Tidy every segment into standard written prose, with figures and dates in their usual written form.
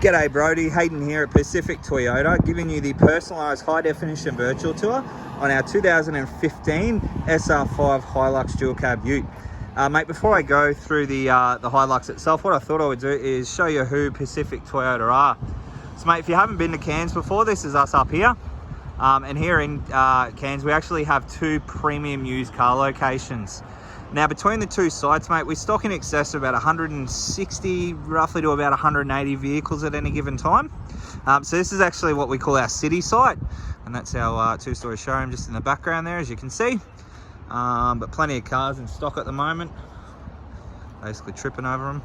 G'day Brodie, Hayden here at Pacific Toyota, giving you the personalised high-definition virtual tour on our 2015 SR5 Hilux dual cab ute. Mate, before I go through the Hilux itself, what I thought I would do is show you who Pacific Toyota are. So mate, if you haven't been to Cairns before, this is us up here. And here in Cairns, we actually have two premium used car locations. Now, between the two sites, mate, we stock in excess of about 160, roughly to about 180 vehicles at any given time. So this is actually what we call our city site, and that's our two-story showroom just in the background there, as you can see. But plenty of cars in stock at the moment, basically tripping over them.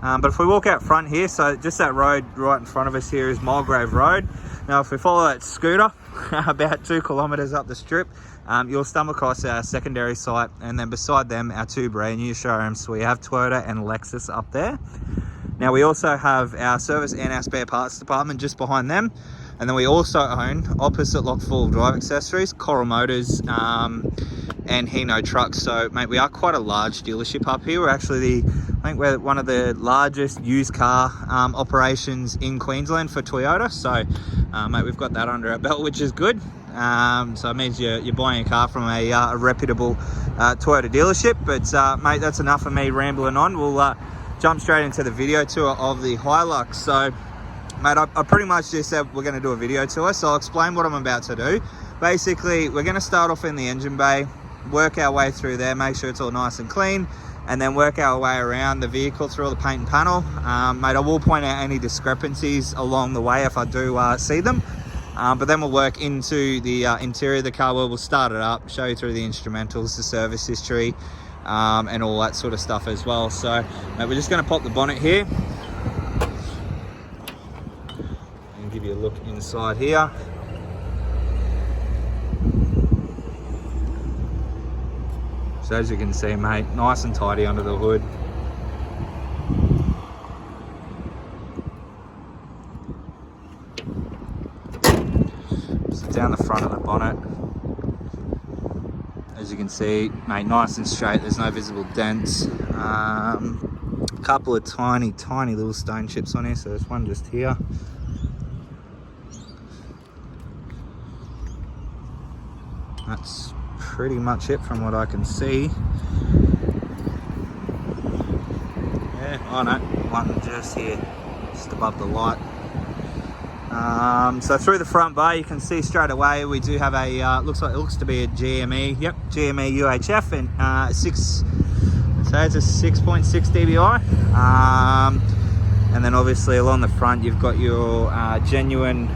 But if we walk out front here, so just that road right in front of us here is Mulgrave Road. Now, if we follow that scooter about 2 kilometres up the strip, you'll stumble across our secondary site, and then beside them, our two brand new showrooms. So we have Toyota and Lexus up there. Now, we also have our service and our spare parts department just behind them. And then we also own, opposite Lock Full Drive Accessories, Coral Motors, and Hino Trucks. So, mate, we are quite a large dealership up here. We're actually I think we're one of the largest used car operations in Queensland for Toyota. So, mate, we've got that under our belt, which is good. So it means you're buying a car from a reputable Toyota dealership. But, mate, that's enough of me rambling on. We'll jump straight into the video tour of the Hilux. So, mate, I pretty much just said we're going to do a video tour, so I'll explain what I'm about to do. Basically, we're going to start off in the engine bay, work our way through there, make sure it's all nice and clean, and then work our way around the vehicle through all the paint and panel. Mate, I will point out any discrepancies along the way if I do see them. But then we'll work into the interior of the car, where we'll start it up, show you through the instrumentals, the service history, and all that sort of stuff as well. So, mate, we're just going to pop the bonnet here. Give you a look inside here. So as you can see, mate, nice and tidy under the hood. So down the front of the bonnet, as you can see, mate, nice and straight. There's no visible dents. A couple of tiny little stone chips on here. So there's one just here. That's pretty much it from what I can see. Yeah, oh no, one just here, just above the light. So through the front bar, you can see straight away we do have a looks to be a GME. Yep, GME UHF, and it's a 6.6 dBi. And then obviously along the front, you've got your genuine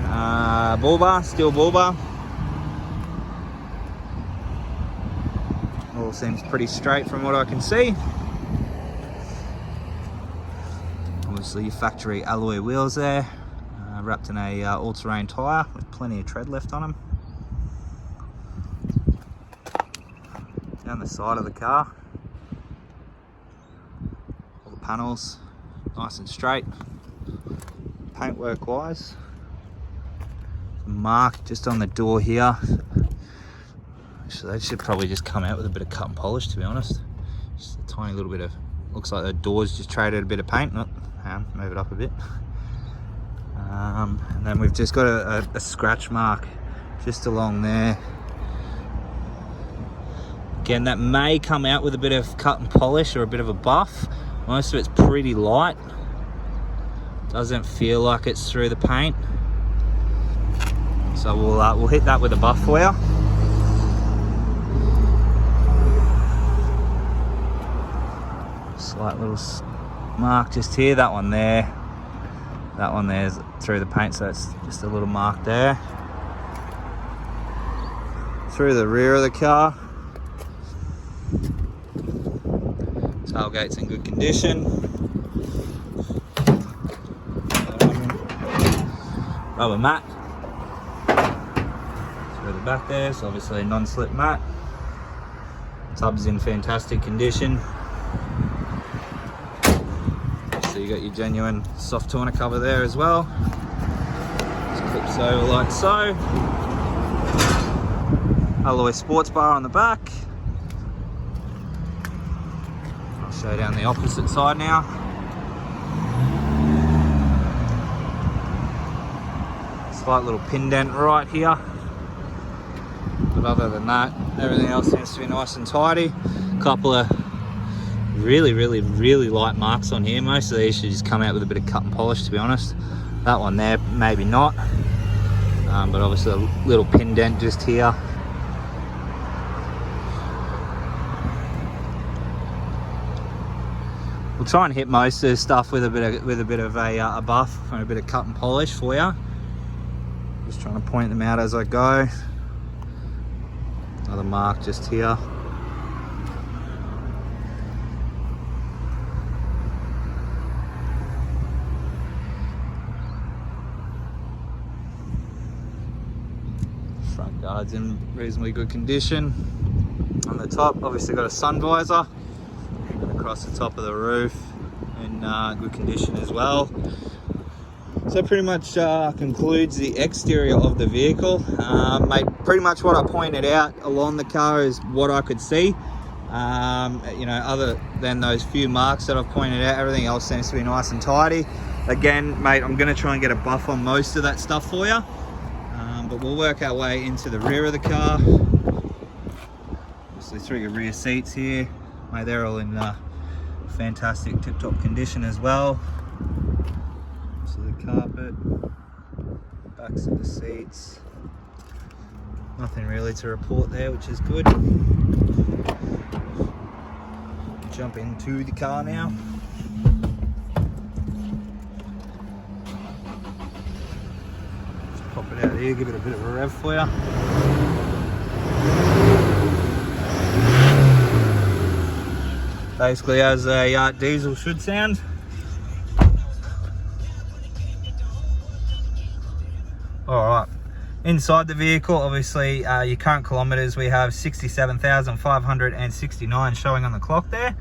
bull bar, steel bull bar. All seems pretty straight from what I can see. Obviously your factory alloy wheels there, wrapped in a all-terrain tyre with plenty of tread left on them. Down the side of the car, all the panels nice and straight. Paintwork wise, mark just on the door here. So they should probably just come out with a bit of cut and polish, to be honest. Just a tiny little bit of, looks like the doors just traded a bit of paint. Move it up a bit. And then we've just got a scratch mark just along there. Again, that may come out with a bit of cut and polish or a bit of a buff. Most of it's pretty light. Doesn't feel like it's through the paint. So we'll hit that with a buff for you. Slight little mark just here, that one there's through the paint, so it's just a little mark there. Through the rear of the car, tailgate's in good condition. Rubber mat through the back there, so obviously a non-slip mat. Tub's in fantastic condition. So you got your genuine soft tonneau cover there as well. Just clips over like so. Alloy sports bar on the back. I'll show you down the opposite side now. Slight little pin dent right here. But other than that, everything else seems to be nice and tidy. Couple of really light marks on here. Most of these should just come out with a bit of cut and polish, to be honest. That one there, maybe not. But obviously a little pin dent just here. We'll try and hit most of this stuff with a bit of a buff and a bit of cut and polish for you. Just trying to point them out as I go. Another mark just here. Front guard's in reasonably good condition. On the top, obviously got a sun visor. And across the top of the roof in good condition as well. So pretty much concludes the exterior of the vehicle. Mate, pretty much what I pointed out along the car is what I could see. You know, other than those few marks that I've pointed out, everything else seems to be nice and tidy. Again, mate, I'm going to try and get a buff on most of that stuff for you. But we'll work our way into the rear of the car. Obviously through your rear seats here. Mate, they're all in fantastic tip-top condition as well. So the carpet, backs of the seats, nothing really to report there, which is good. Jump into the car now. Just pop it out here, give it a bit of a rev for you. Basically as a diesel should sound. Alright, inside the vehicle, obviously your current kilometres, we have 67,569 showing on the clock there.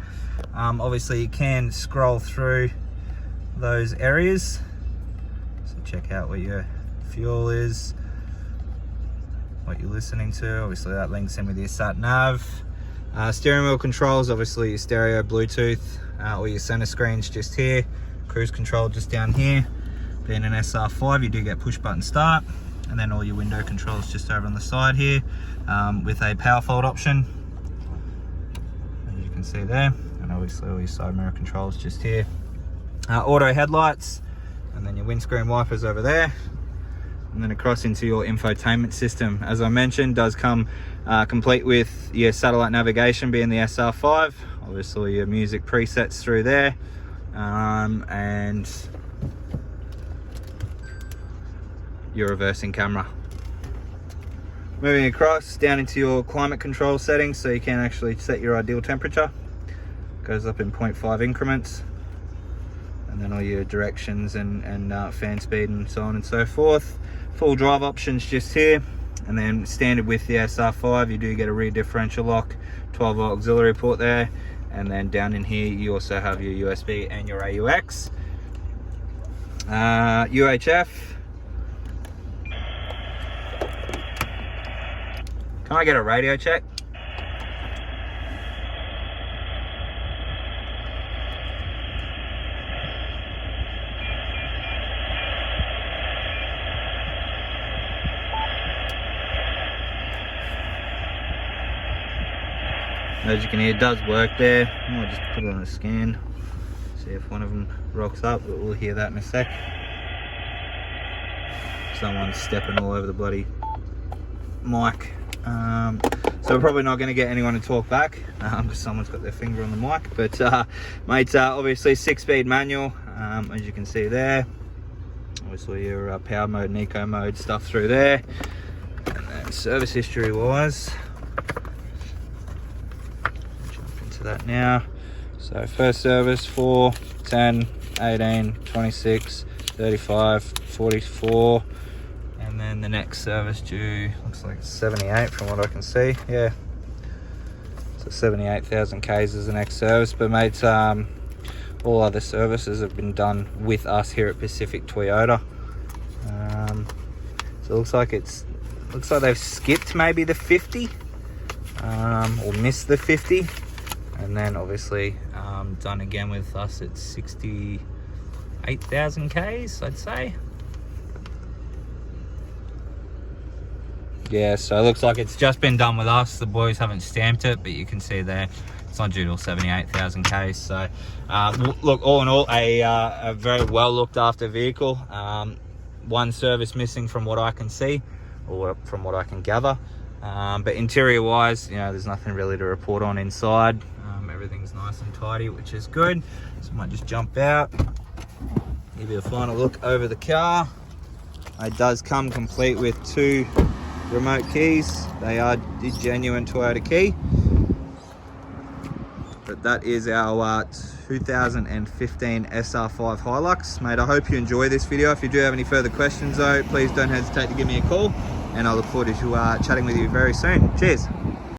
Obviously you can scroll through those areas. So check out what your fuel is, what you're listening to. Obviously that links in with your sat nav. Steering wheel controls, obviously your stereo, Bluetooth, or your center screens just here. Cruise control just down here. Being an SR5, you do get push button start, and then all your window controls just over on the side here, with a power fold option, as you can see there, and obviously all your side mirror controls just here. Auto headlights, and then your windscreen wipers over there. And then across into your infotainment system. As I mentioned, does come complete with your satellite navigation, being the SR5. Obviously your music presets through there, and your reversing camera. Moving across down into your climate control settings, so you can actually set your ideal temperature. Goes up in 0.5 increments. And then all your directions and fan speed and so on and so forth. Full drive options just here, and then standard with the SR5 you do get a rear differential lock, 12-volt auxiliary port there, and then down in here you also have your USB and your AUX. UHF. Can I get a radio check? As you can hear, it does work there. I might just put it on a scan, see if one of them rocks up, but we'll hear that in a sec. Someone's stepping all over the bloody mic. So we're probably not going to get anyone to talk back, because someone's got their finger on the mic. But mate, obviously 6-speed manual, as you can see there. Obviously your power mode and eco mode stuff through there. And then service history wise, that now. So first service 4, 10, 18, 26, 35, 44, and then the next service due looks like it's 78 from what I can see. Yeah, so 78,000 Ks is the next service. But mate, all other services have been done with us here at Pacific Toyota. So it looks like they've skipped maybe the 50, or missed the 50. And then obviously done again with us at 68,000 Ks, I'd say. Yeah, so it looks like it's just been done with us. The boys haven't stamped it, but you can see there it's not due till 78,000 Ks. So look, all in all, a very well looked after vehicle. One service missing from what I can see, or from what I can gather. But interior wise, you know, there's nothing really to report on inside. Everything's nice and tidy, which is good. So I might just jump out, give you a final look over the car. It does come complete with 2 remote keys. They are the genuine Toyota key. But that is our 2015 SR5 Hilux. Mate, I hope you enjoy this video. If you do have any further questions though, please don't hesitate to give me a call, and I look forward to chatting with you very soon. Cheers.